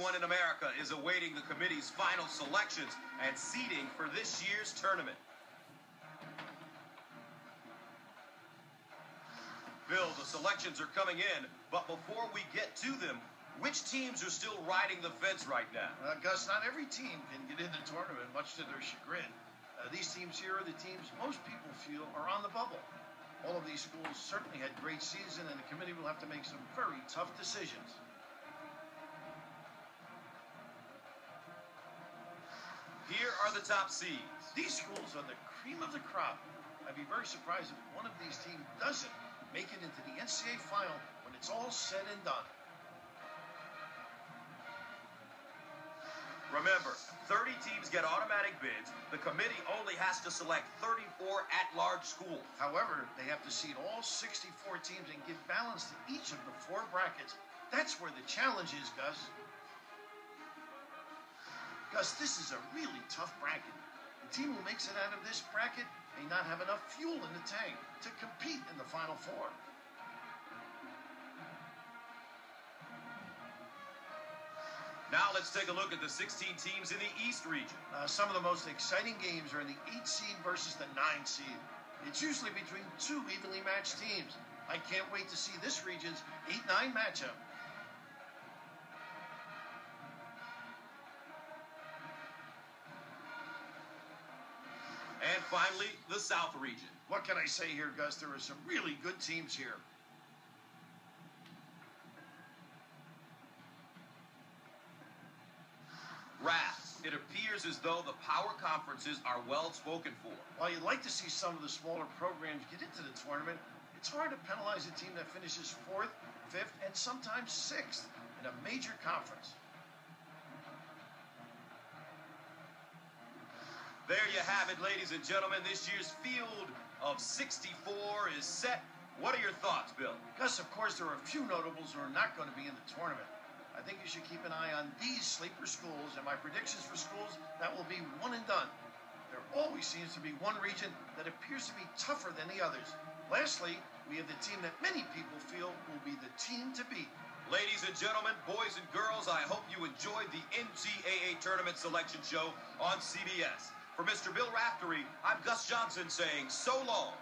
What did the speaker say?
Everyone in America is awaiting the committee's final selections and seeding for this year's tournament. Bill, the selections are coming in, but before we get to them, which teams are still riding the fence right now? Gus, not every team can get in the tournament, much to their chagrin. These teams here are the teams most people feel are on the bubble. All of these schools certainly had great season, and the committee will have to make some very tough decisions. Here are the top seeds. These schools are the cream of the crop. I'd be very surprised if one of these teams doesn't make it into the NCAA final when it's all said and done. Remember, 30 teams get automatic bids. The committee only has to select 34 at-large schools. However, they have to seed all 64 teams and give balance to each of the 4 brackets. That's where the challenge is, Gus. Gus, this is a really tough bracket. The team who makes it out of this bracket may not have enough fuel in the tank to compete in the Final Four. Now let's take a look at the 16 teams in the East region. Some of the most exciting games are in the 8 seed versus the 9 seed. It's usually between 2 evenly matched teams. I can't wait to see this region's 8-9 matchup. And finally, the South region. What can I say here, Gus? There are some really good teams here. It appears as though the power conferences are well spoken for. While you'd like to see some of the smaller programs get into the tournament, it's hard to penalize a team that finishes 4th, 5th, and sometimes 6th in a major conference. There you have it, ladies and gentlemen. This year's field of 64 is set. What are your thoughts, Bill? Gus, of course, there are a few notables who are not going to be in the tournament. I think you should keep an eye on these sleeper schools, and my predictions for schools that will be one and done. There always seems to be one region that appears to be tougher than the others. Lastly, we have the team that many people feel will be the team to beat. Ladies and gentlemen, boys and girls, I hope you enjoyed the NCAA Tournament Selection Show on CBS. For Mr. Bill Raftery, I'm Gus Johnson saying so long.